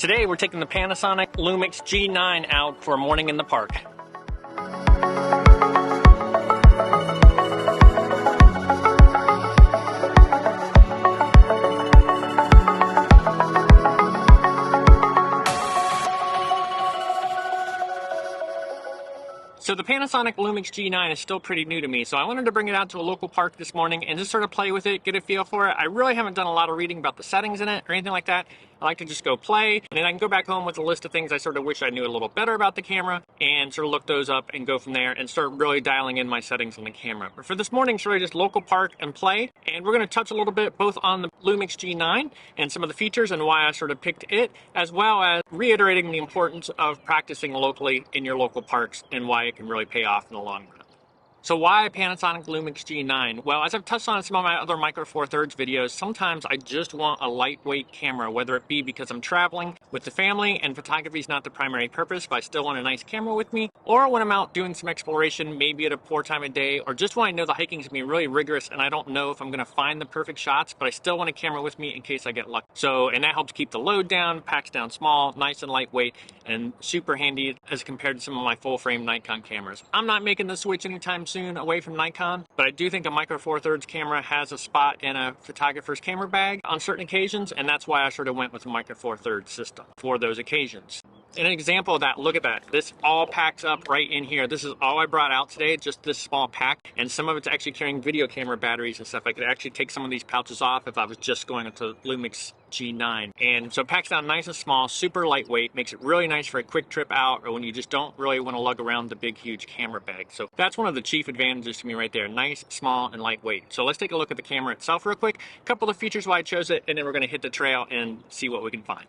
Today we're taking the Panasonic Lumix G9 out for a morning in the park. So the Panasonic Lumix G9 is still pretty new to me, so I wanted to bring it out to a local park this morning and just sort of play with it, get a feel for it. I really haven't done a lot of reading about the settings in it or anything like that. I like to just go play, and then I can go back home with a list of things I sort of wish I knew a little better about the camera and sort of look those up and go from there and start really dialing in my settings on the camera. But for this morning, it's really just local park and play, and we're going to touch a little bit both on the Lumix G9 and some of the features and why I sort of picked it, as well as reiterating the importance of practicing locally in your local parks and why it can really pay off in the long run. So why Panasonic Lumix G9? Well, as I've touched on in some of my other Micro Four Thirds videos, sometimes I just want a lightweight camera, whether it be because I'm traveling with the family and photography is not the primary purpose, but I still want a nice camera with me, or when I'm out doing some exploration, maybe at a poor time of day, or just when I know the hiking is going to be really rigorous and I don't know if I'm going to find the perfect shots, but I still want a camera with me in case I get lucky. So, and that helps keep the load down, packs down small, nice and lightweight, and super handy as compared to some of my full frame Nikon cameras. I'm not making the switch anytime soon away from Nikon, but I do think a Micro Four Thirds camera has a spot in a photographer's camera bag on certain occasions, and that's why I sort of went with a Micro Four Thirds system for those occasions. An example of that, look at that. This all packs up right in here. This is all I brought out today, just this small pack, and some of it's actually carrying video camera batteries and stuff. I could actually take some of these pouches off if I was just going into Lumix G9. And so it packs down nice and small, super lightweight, makes it really nice for a quick trip out or when you just don't really want to lug around the big, huge camera bag. So that's one of the chief advantages to me right there. Nice, small, and lightweight. So let's take a look at the camera itself real quick. A couple of features why I chose it, and then we're going to hit the trail and see what we can find.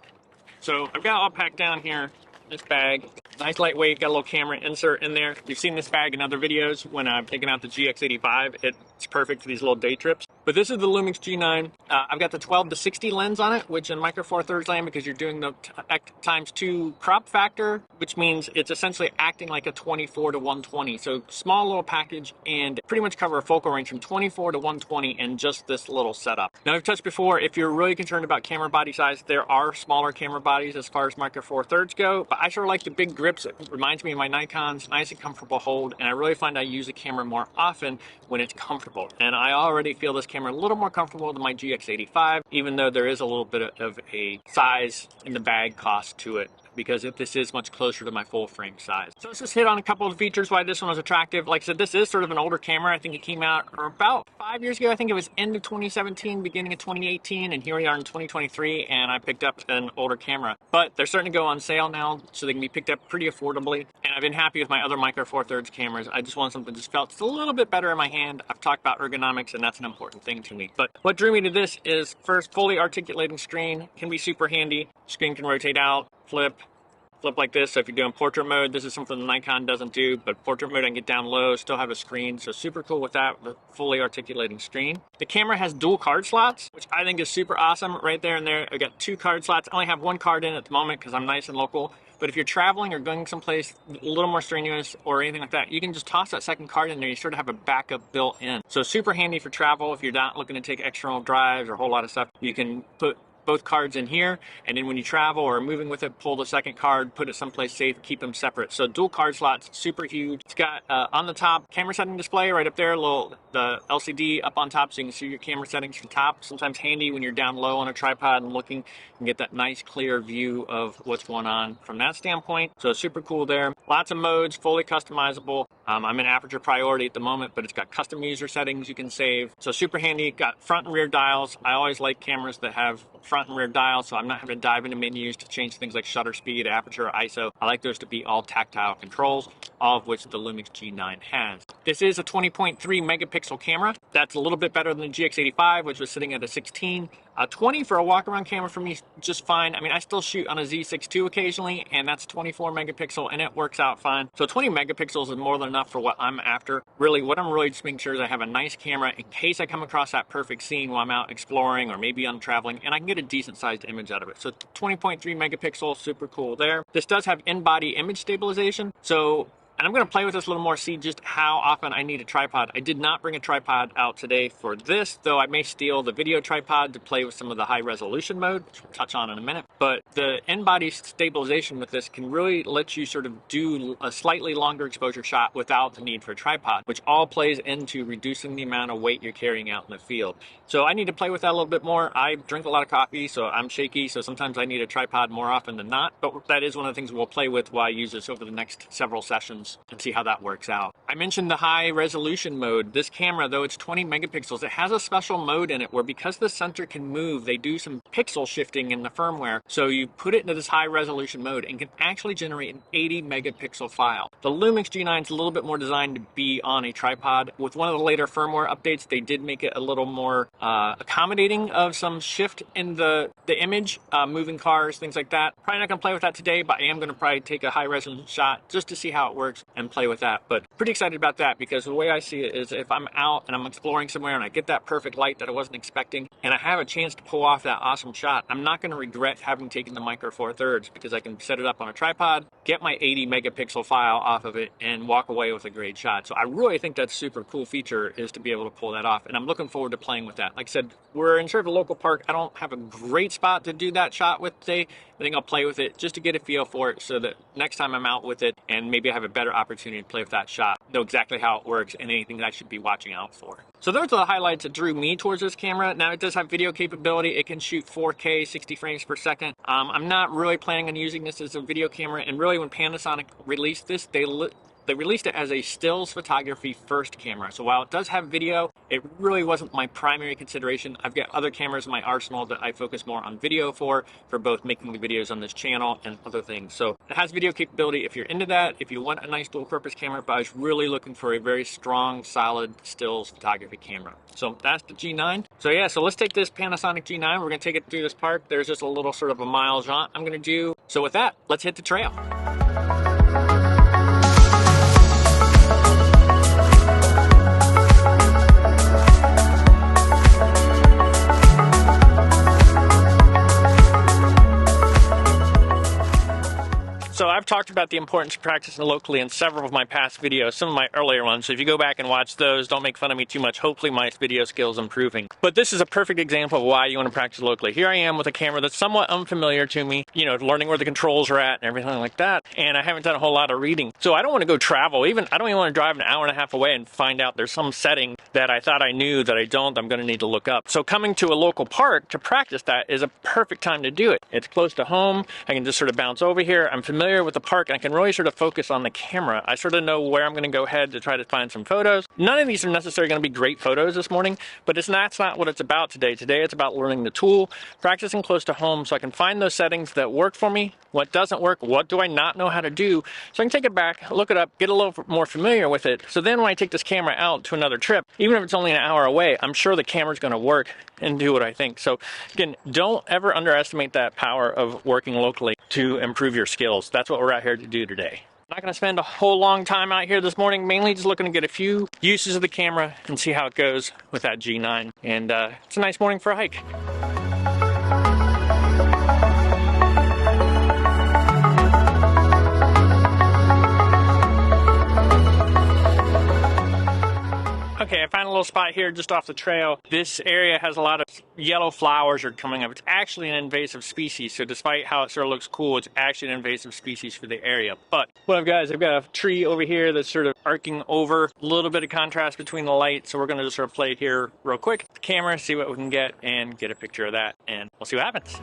So I've got it all packed down here, this bag. Nice lightweight, got a little camera insert in there. You've seen this bag in other videos when I've taken out the GX85. It's perfect for these little day trips. But this is the Lumix G9. I've got the 12-60 lens on it, which in Micro Four Thirds land, because you're doing the ×2 crop factor, which means it's essentially acting like a 24-120. So small little package and pretty much cover a focal range from 24-120 in just this little setup. Now I've touched before, if you're really concerned about camera body size, there are smaller camera bodies as far as Micro Four Thirds go, but I sort of like the big grips. It reminds me of my Nikons, nice and comfortable hold, and I really find I use the camera more often when it's comfortable. And I already feel this camera a little more comfortable than my GX85, even though there is a little bit of a size in the bag cost to it, because if this is much closer to my full frame size. So let's just hit on a couple of features why this one was attractive. Like I said, this is sort of an older camera. I think it came out about 5 years ago. I think it was end of 2017, beginning of 2018, and here we are in 2023, and I picked up an older camera. But they're starting to go on sale now, so they can be picked up pretty affordably. And I've been happy with my other Micro Four Thirds cameras. I just want something that just felt just a little bit better in my hand. I've talked about ergonomics, and that's an important thing to me. But what drew me to this is, first, fully articulating screen can be super handy. Screen can rotate out, flip like this. So if you're doing portrait mode, this is something the Nikon doesn't do, but portrait mode I can get down low, still have a screen, so super cool with that, the fully articulating screen. The camera has dual card slots, which I think is super awesome. Right there and there, I got 2 card slots. I only have 1 card in at the moment because I'm nice and local, but if you're traveling or going someplace a little more strenuous or anything like that, you can just toss that second card in there. You sort of have a backup built in. So super handy for travel. If you're not looking to take external drives or a whole lot of stuff, you can put both cards in here, and then when you travel or are moving with it, pull the second card, put it someplace safe, keep them separate. So dual card slots, super huge. It's got on the top camera setting display right up there, the LCD up on top so you can see your camera settings from top. Sometimes handy when you're down low on a tripod and looking and get that nice clear view of what's going on from that standpoint. So super cool there. Lots of modes, fully customizable. I'm in aperture priority at the moment, but it's got custom user settings you can save. So super handy. Got front and rear dials. I always like cameras that have front and rear dials, so I'm not having to dive into menus to change things like shutter speed, aperture, ISO. I like those to be all tactile controls, all of which the Lumix G9 has. This is a 20.3 megapixel camera. That's a little bit better than the GX85, which was sitting at a 16. 20 for a walk-around camera for me is just fine. I mean, I still shoot on a Z6 II occasionally, and that's 24 megapixel, and it works out fine. So 20 megapixels is more than enough for what I'm after. Really, what I'm really just making sure is I have a nice camera in case I come across that perfect scene while I'm out exploring or maybe I'm traveling, and I can get a decent-sized image out of it. So 20.3 megapixels, super cool there. This does have in-body image stabilization, so And I'm going to play with this a little more, see just how often I need a tripod. I did not bring a tripod out today for this, though I may steal the video tripod to play with some of the high resolution mode, which we'll touch on in a minute. But the in-body stabilization with this can really let you sort of do a slightly longer exposure shot without the need for a tripod, which all plays into reducing the amount of weight you're carrying out in the field. So I need to play with that a little bit more. I drink a lot of coffee, so I'm shaky, so sometimes I need a tripod more often than not, but that is one of the things we'll play with while I use this over the next several sessions and see how that works out. I mentioned the high resolution mode. This camera, though it's 20 megapixels, it has a special mode in it where because the sensor can move, they do some pixel shifting in the firmware. So you put it into this high resolution mode and can actually generate an 80 megapixel file. The Lumix G9 is a little bit more designed to be on a tripod. With one of the later firmware updates, they did make it a little more accommodating of some shift in the image, moving cars, things like that. Probably not going to play with that today, but I am going to probably take a high resolution shot just to see how it works and play with that. But pretty excited about that because the way I see it is if I'm out and I'm exploring somewhere and I get that perfect light that I wasn't expecting and I have a chance to pull off that awesome shot, I'm not going to regret having taken the Micro Four Thirds because I can set it up on a tripod, get my 80 megapixel file off of it and walk away with a great shot. So I really think that's a super cool feature is to be able to pull that off. And I'm looking forward to playing with that. Like I said, we're in sort of a local park. I don't have a great spot to do that shot with today. I think I'll play with it just to get a feel for it so that next time I'm out with it and maybe I have a better opportunity to play with that shot, know exactly how it works and anything that I should be watching out for. So those are the highlights that drew me towards this camera. Now it does have video capability. It can shoot 4K, 60 frames per second. I'm not really planning on using this as a video camera, and really when Panasonic released this, they released it as a stills photography first camera. So while it does have video, it really wasn't my primary consideration. I've got other cameras in my arsenal that I focus more on video for both making the videos on this channel and other things. So it has video capability if you're into that, if you want a nice dual purpose camera, but I was really looking for a very strong, solid stills photography camera. So that's the G9. So yeah, so let's take this Panasonic G9. We're gonna take it through this park. There's just a little sort of a mile jaunt I'm gonna do. So with that, let's hit the trail. So I've talked about the importance of practicing locally in several of my past videos, some of my earlier ones. So if you go back and watch those, don't make fun of me too much. Hopefully my video skills improving. But this is a perfect example of why you want to practice locally. Here I am with a camera that's somewhat unfamiliar to me, you know, learning where the controls are at and everything like that. And I haven't done a whole lot of reading. So I don't want to go travel. I don't even want to drive an hour and a half away and find out there's some setting that I thought I knew that I don't, I'm going to need to look up. So coming to a local park to practice that is a perfect time to do it. It's close to home. I can just sort of bounce over here. I'm familiar with the park and I can really sort of focus on the camera. I sort of know where I'm going to go ahead to try to find some photos. None of these are necessarily going to be great photos this morning, but that's not what it's about today. Today it's about learning the tool, practicing close to home so I can find those settings that work for me, what doesn't work, what do I not know how to do, so I can take it back, look it up, get a little more familiar with it. So then when I take this camera out to another trip, even if it's only an hour away, I'm sure the camera's going to work and do what I think. So again, don't ever underestimate that power of working locally to improve your skills. That's what we're out here to do today. I'm not going to spend a whole long time out here this morning, mainly just looking to get a few uses of the camera and see how it goes with that G9. And it's a nice morning for a hike. Okay, I found a little spot here just off the trail. This area has a lot of yellow flowers are coming up. It's actually an invasive species, so despite how it sort of looks cool, it's actually an invasive species for the area. But what I've got is I've got a tree over here that's sort of arcing over, a little bit of contrast between the light, so we're going to just sort of play it here real quick. The camera, see what we can get, and get a picture of that, and we'll see what happens.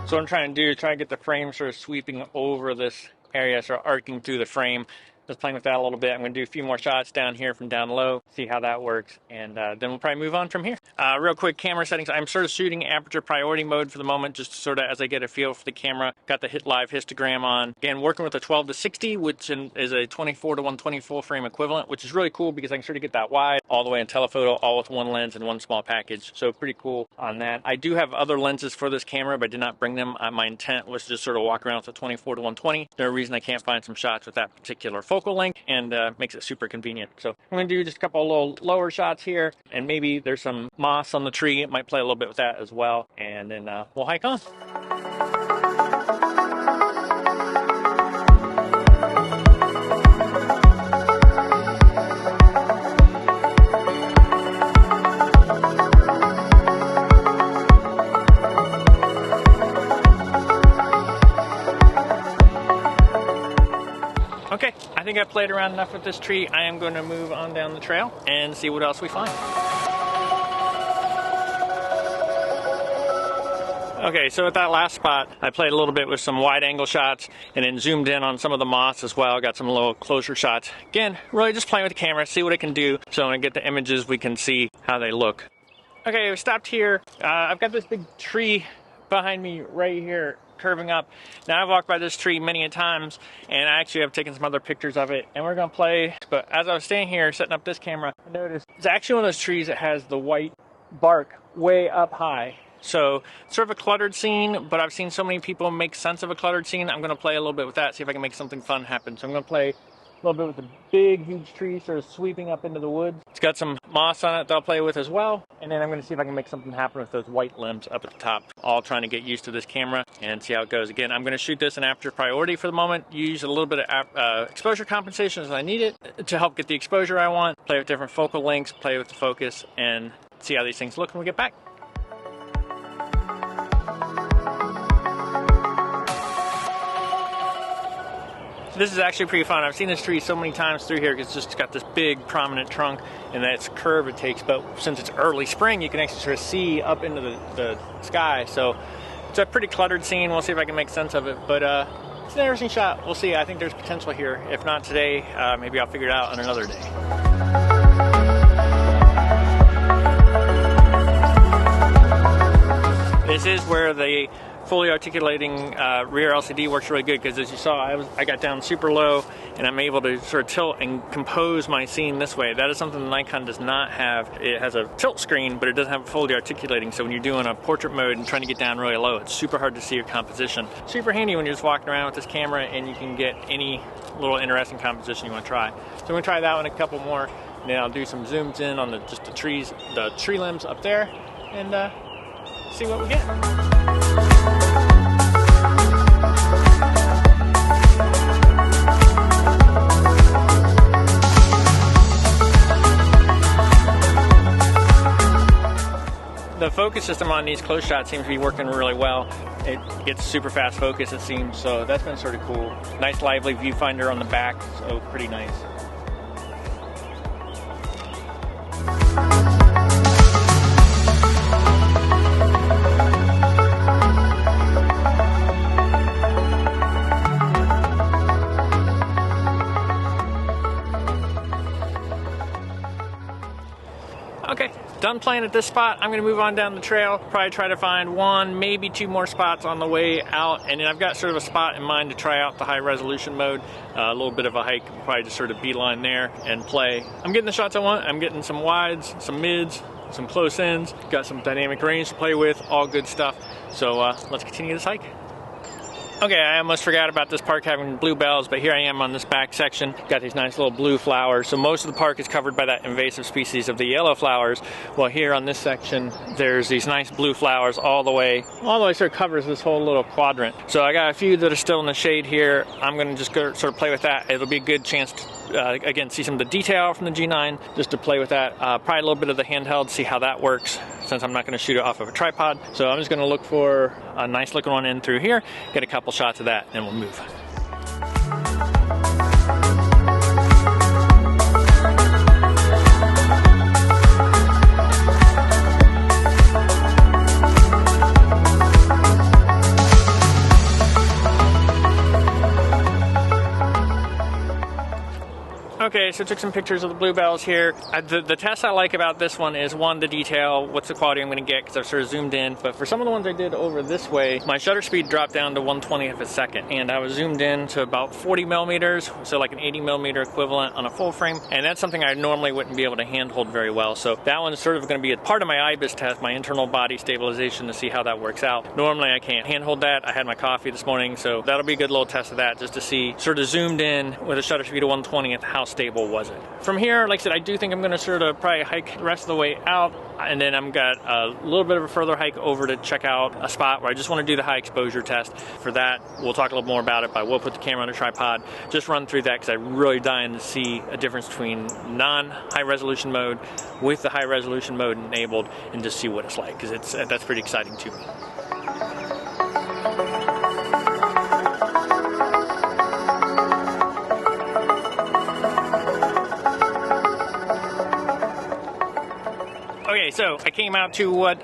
So what I'm trying to do is try to get the frame sort of sweeping over this area, sort of arcing through the frame. Just playing with that a little bit. I'm going to do a few more shots down here from down low, see how that works, and then we'll probably move on from here. Real quick, camera settings. I'm sort of shooting aperture priority mode for the moment, just sort of as I get a feel for the camera. Got the live histogram on. Again, working with a 12 to 60, which is a 24 to 120 full frame equivalent, which is really cool because I can sort of get that wide all the way in telephoto, all with one lens and one small package. So pretty cool on that. I do have other lenses for this camera, but I did not bring them. My intent was to just sort of walk around with a 24 to 120. There's no reason I can't find some shots with that particular focal length and makes it super convenient. So I'm going to do just a couple of little lower shots here, and maybe there's some moss on the tree. It might play a little bit with that as well, and then we'll hike on. Okay, I think I played around enough with this tree. I am going to move on down the trail and see what else we find. Okay, so at that last spot, I played a little bit with some wide angle shots and then zoomed in on some of the moss as well. Got some little closer shots. Again, really just playing with the camera, see what it can do. So when I get the images, we can see how they look. Okay, we stopped here. I've got this big tree behind me right here, curving up. Now I've walked by this tree many a times, and I actually have taken some other pictures of it, and we're gonna play. But as I was staying here setting up this camera, I noticed it's actually one of those trees that has the white bark way up high. So it's sort of a cluttered scene, but I've seen so many people make sense of a cluttered scene. I'm gonna play a little bit with that, see if I can make something fun happen. So I'm gonna play a little bit with the big, huge tree sort of sweeping up into the woods. It's got some moss on it that I'll play with as well. And then I'm going to see if I can make something happen with those white limbs up at the top. All trying to get used to this camera and see how it goes. Again, I'm going to shoot this in after priority for the moment. Use a little bit of exposure compensation as I need it to help get the exposure I want. Play with different focal lengths, play with the focus, and see how these things look when we get back. This is actually pretty fun. I've seen this tree so many times through here because it's just got this big prominent trunk and that's curve it takes. But since it's early spring, you can actually sort of see up into the sky. So it's a pretty cluttered scene. We'll see if I can make sense of it. But it's an interesting shot. We'll see. I think there's potential here. If not today, maybe I'll figure it out on another day. This is where the fully articulating rear LCD works really good, because as you saw, I got down super low and I'm able to sort of tilt and compose my scene this way. That is something the Nikon does not have. It has a tilt screen, but it doesn't have fully articulating. So when you're doing a portrait mode and trying to get down really low, it's super hard to see your composition. Super handy when you're just walking around with this camera and you can get any little interesting composition you want to try. So I'm going to try that one, a couple more, and then I'll do some zooms in on just the trees, the tree limbs up there, and see what we get. The focus system on these close shots seems to be working really well. It gets super fast focus, it seems, so that's been sort of cool. Nice lively viewfinder on the back, so pretty nice. Okay, done playing at this spot. I'm gonna move on down the trail, probably try to find one, maybe two more spots on the way out, and then I've got sort of a spot in mind to try out the high resolution mode. A little bit of a hike, probably just sort of beeline there and play. I'm getting the shots I want. I'm getting some wides, some mids, some close ins, got some dynamic range to play with, all good stuff. So let's continue this hike. Okay, I almost forgot about this park having bluebells, but here I am on this back section. Got these nice little blue flowers. So most of the park is covered by that invasive species of the yellow flowers. Well, here on this section, there's these nice blue flowers all the way sort of covers this whole little quadrant. So I got a few that are still in the shade here. I'm gonna just go sort of play with that. It'll be a good chance to, again, see some of the detail from the G9, just to play with that. Probably a little bit of the handheld, see how that works, since I'm not gonna shoot it off of a tripod. So I'm just gonna look for a nice looking one in through here, get a couple shots of that, and we'll move. Okay, so took some pictures of the bluebells here. The test I like about this one is, one, the detail, what's the quality I'm going to get, because I've sort of zoomed in. But for some of the ones I did over this way, my shutter speed dropped down to 1/20th of a second, and I was zoomed in to about 40 millimeters, so like an 80 millimeter equivalent on a full frame, and that's something I normally wouldn't be able to handhold very well. So that one's sort of going to be a part of my IBIS test, my internal body stabilization, to see how that works out. Normally I can't handhold that. I had my coffee this morning, so that'll be a good little test of that, just to see, sort of zoomed in with a shutter speed of 1/20th, how stable was it. From here, like I said, I do think I'm going to sort of probably hike the rest of the way out, and then I've got a little bit of a further hike over to check out a spot where I just want to do the high exposure test. For that, we'll talk a little more about it, but I will put the camera on a tripod, just run through that, because I'm really dying to see a difference between non-high resolution mode with the high resolution mode enabled, and just see what it's like, because that's pretty exciting to me. Okay, so I came out to what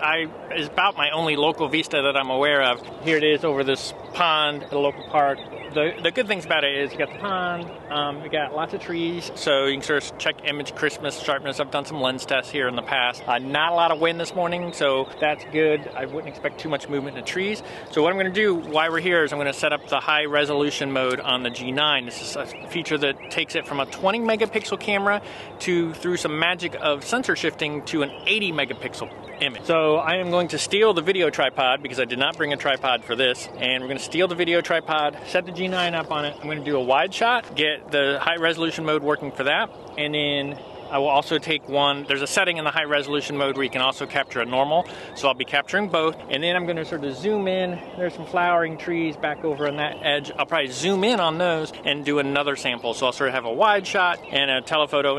is about my only local vista that I'm aware of. Here it is over this pond at a local park. The good things about it is you got the pond, you got lots of trees, so you can sort of check image crispness, sharpness. I've done some lens tests here in the past. Not a lot of wind this morning, so that's good. I wouldn't expect too much movement in the trees. So what I'm going to do while we're here is I'm going to set up the high resolution mode on the G9. This is a feature that takes it from a 20 megapixel camera to, through some magic of sensor shifting, to an 80 megapixel image. So I am going to steal the video tripod, because I did not bring a tripod for this, and we're going to steal the video tripod, set the G9 up on it. I'm going to do a wide shot, get the high resolution mode working for that, and then I will also take one, there's a setting in the high resolution mode where you can also capture a normal, so I'll be capturing both, and then I'm going to sort of zoom in. There's some flowering trees back over on that edge. I'll probably zoom in on those and do another sample, so I'll sort of have a wide shot and a telephoto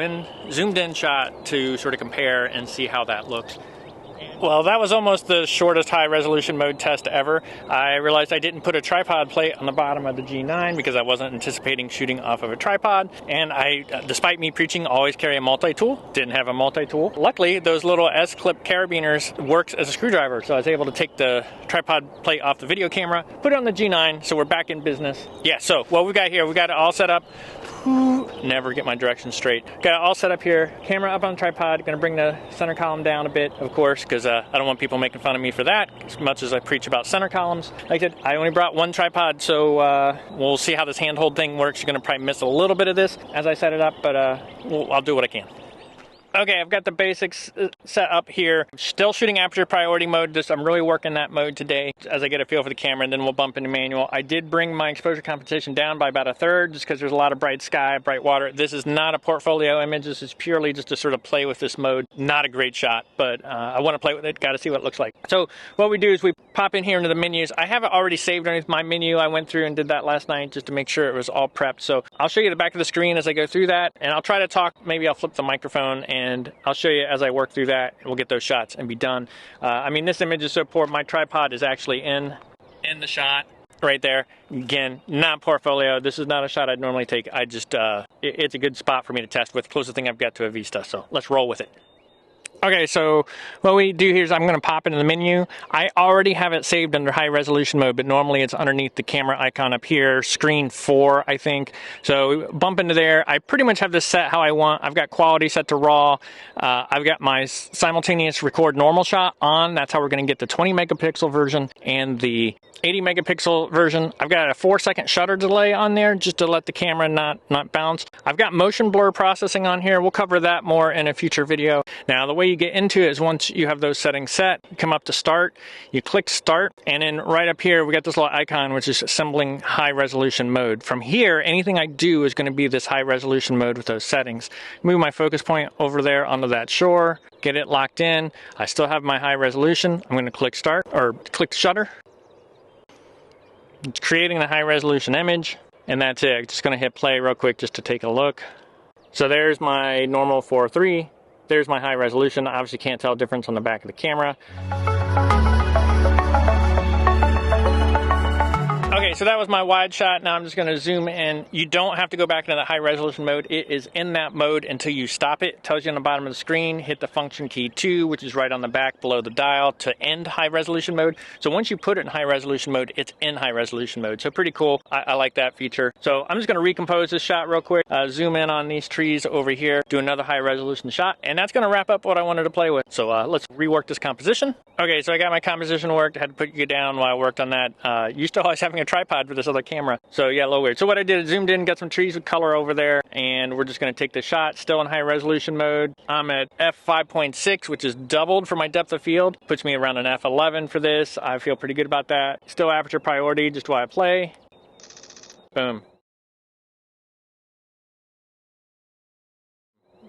zoomed in shot to sort of compare and see how that looks. Well, that was almost the shortest high resolution mode test ever. I realized I didn't put a tripod plate on the bottom of the G9 because I wasn't anticipating shooting off of a tripod, and I, despite me preaching, always carry a multi-tool. Didn't have a multi-tool. Luckily, those little S-clip carabiners works as a screwdriver, so I was able to take the tripod plate off the video camera, put it on the G9, so we're back in business. Yeah, so what we got here, we got it all set up. Never get my directions straight. Got it all set up here. Camera up on the tripod. Gonna bring the center column down a bit, of course, because I don't want people making fun of me for that, as much as I preach about center columns. Like I said, I only brought one tripod, so we'll see how this handhold thing works. You're gonna probably miss a little bit of this as I set it up, but I'll do what I can. Okay, I've got the basics set up here. Still shooting aperture priority mode. I'm really working that mode today as I get a feel for the camera, and then we'll bump into manual. I did bring my exposure compensation down by about 1/3 just because there's a lot of bright sky, bright water. This is not a portfolio image. This is purely just to sort of play with this mode. Not a great shot, but I want to play with it. Got to see what it looks like. So what we do is we pop in here into the menus. I have it already saved underneath my menu. I went through and did that last night just to make sure it was all prepped. So I'll show you the back of the screen as I go through that, and I'll try to talk. Maybe I'll flip the microphone and I'll show you as I work through that. We'll get those shots and be done. I mean, this image is so poor. My tripod is actually in the shot right there. Again, not portfolio. This is not a shot I'd normally take. I just, it's a good spot for me to test with. Closest thing I've got to a Vista, so let's roll with it. Okay, so what we do here is I'm going to pop into the menu. I already have it saved under high resolution mode, but normally it's underneath the camera icon up here, screen 4, I think. So bump into there. I pretty much have this set how I want. I've got quality set to raw. I've got my simultaneous record normal shot on. That's how we're going to get the 20 megapixel version and the 80 megapixel version. I've got a 4-second shutter delay on there just to let the camera not bounce. I've got motion blur processing on here. We'll cover that more in a future video. Now, the way you get into it is once you have those settings set, you come up to start, you click start, and then right up here we got this little icon which is assembling high resolution mode. From here, anything I do is going to be this high resolution mode with those settings. Move my focus point over there onto that shore, get it locked in. I still have my high resolution. I'm going to click start or click shutter. It's creating the high resolution image, and that's it. I'm just going to hit play real quick just to take a look. So there's my normal 4:3. There's my high resolution. I obviously can't tell difference on the back of the camera. Okay, so that was my wide shot. Now I'm just gonna zoom in. You don't have to go back into the high resolution mode. It is in that mode until you stop it. It tells you on the bottom of the screen, hit the function key 2, which is right on the back below the dial, to end high resolution mode. So once you put it in high resolution mode, it's in high resolution mode. So pretty cool. I like that feature. So I'm just gonna recompose this shot real quick, zoom in on these trees over here, do another high resolution shot, and that's gonna wrap up what I wanted to play with. So let's rework this composition. Okay, so I got my composition worked. I had to put you down while I worked on that. Used to always having a tripod for this other camera. So yeah, a little weird. So what I did is zoomed in, got some trees with color over there, and we're just gonna take the shot, still in high resolution mode. I'm at f5.6, which is doubled for my depth of field. Puts me around an f11 for this. I feel pretty good about that. Still aperture priority, just while I play. Boom.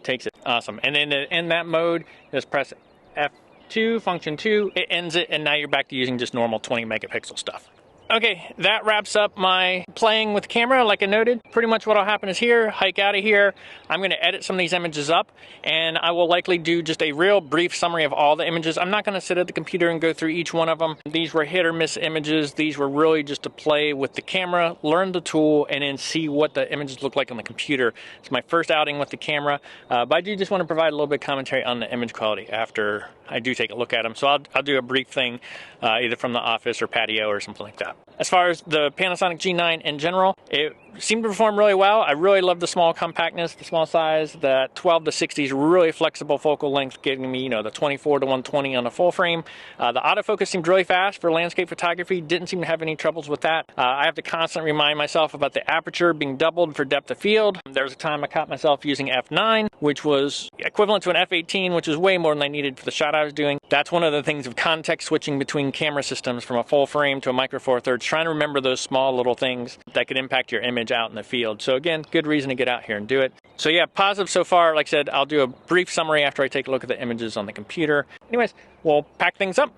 Takes it. Awesome. And then to end that mode, just press F2, function 2, it ends it, and now you're back to using just normal 20 megapixel stuff. Okay, that wraps up my playing with camera, like I noted. Pretty much what'll happen is here, hike out of here, I'm gonna edit some of these images up, and I will likely do just a real brief summary of all the images. I'm not gonna sit at the computer and go through each one of them. These were hit or miss images. These were really just to play with the camera, learn the tool, and then see what the images look like on the computer. It's my first outing with the camera, but I do just wanna provide a little bit of commentary on the image quality after I do take a look at them. So I'll do a brief thing, either from the office or patio or something like that. As far as the Panasonic G9 in general, it seemed to perform really well. I really love the small compactness, the small size. The 12 to 60 is really flexible focal length, giving me, the 24 to 120 on the full frame. The autofocus seemed really fast for landscape photography. Didn't seem to have any troubles with that. I have to constantly remind myself about the aperture being doubled for depth of field. There was a time I caught myself using f9, which was equivalent to an f18, which is way more than I needed for the shot I was doing. That's one of the things of context switching between camera systems from a full frame to a micro four thirds, trying to remember those small little things that could impact your image out in the field. So again, good reason to get out here and do it. So yeah, positive so far. Like I said, I'll do a brief summary after I take a look at the images on the computer. Anyways, we'll pack things up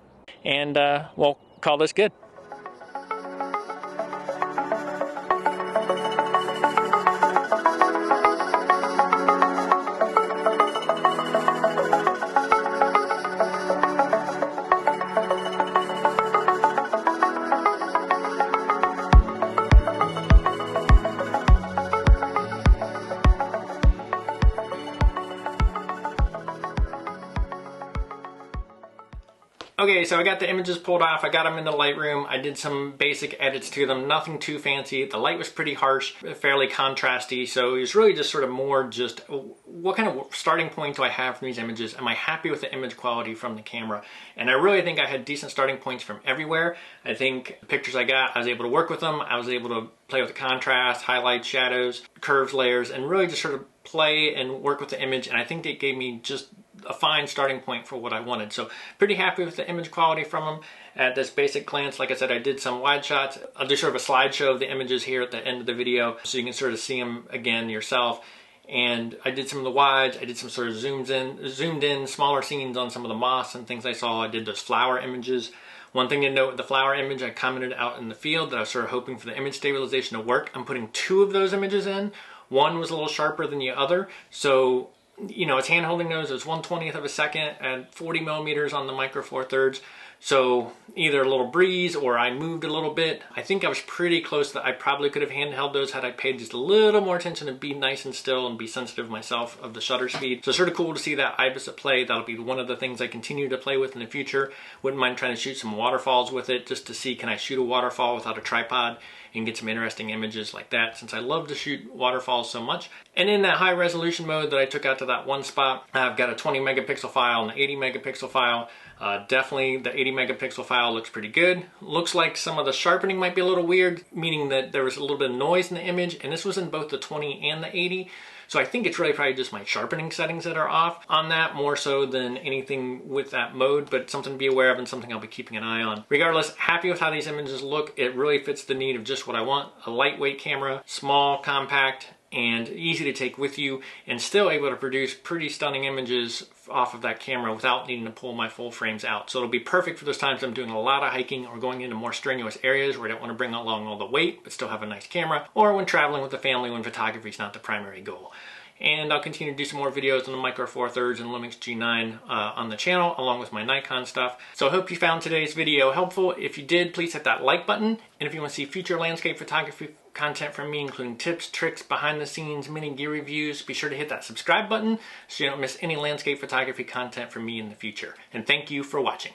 and we'll call this good. Okay, so I got the images pulled off. I got them in the Lightroom. I did some basic edits to them, nothing too fancy. The light was pretty harsh, fairly contrasty, so it was really just sort of more just what kind of starting point do I have from these images? Am I happy with the image quality from the camera? And I really think I had decent starting points from everywhere. I think the pictures I got, I was able to work with them. I was able to play with the contrast, highlights, shadows, curves, layers, and really just sort of play and work with the image. And I think it gave me just a fine starting point for what I wanted. So pretty happy with the image quality from them at this basic glance. Like I said, I did some wide shots. I'll do sort of a slideshow of the images here at the end of the video so you can sort of see them again yourself. And I did some of the wides. I did some sort of zoomed in smaller scenes on some of the moss and things I saw. I did those flower images. One thing to note with the flower image, I commented out in the field that I was sort of hoping for the image stabilization to work. I'm putting 2 of those images in. One was a little sharper than the other. So it's hand holding those. It was 1/20th of a second at 40 millimeters on the micro four thirds. So either a little breeze or I moved a little bit. I think I was pretty close that I probably could have handheld those had I paid just a little more attention to be nice and still and be sensitive myself of the shutter speed. So it's sort of cool to see that IBIS at play. That'll be one of the things I continue to play with in the future. Wouldn't mind trying to shoot some waterfalls with it just to see, can I shoot a waterfall without a tripod and get some interesting images like that, since I love to shoot waterfalls so much. And in that high resolution mode that I took out to that one spot, I've got a 20 megapixel file and an 80 megapixel file. Definitely the 80 megapixel file looks pretty good. Looks like some of the sharpening might be a little weird, meaning that there was a little bit of noise in the image, and this was in both the 20 and the 80. So I think it's really probably just my sharpening settings that are off on that, more so than anything with that mode, but something to be aware of and something I'll be keeping an eye on. Regardless, happy with how these images look. It really fits the need of just what I want. A lightweight camera, small, compact, and easy to take with you, and still able to produce pretty stunning images off of that camera without needing to pull my full frames out. So it'll be perfect for those times I'm doing a lot of hiking or going into more strenuous areas where I don't want to bring along all the weight but still have a nice camera, or when traveling with the family when photography is not the primary goal. and I'll continue to do some more videos on the Micro Four Thirds and Lumix G9 on the channel, along with my Nikon stuff. So I hope you found today's video helpful. If you did, please hit that like button, and if you want to see future landscape photography content from me, including tips, tricks, behind the scenes, mini gear reviews, be sure to hit that subscribe button so you don't miss any landscape photography content from me in the future. And thank you for watching.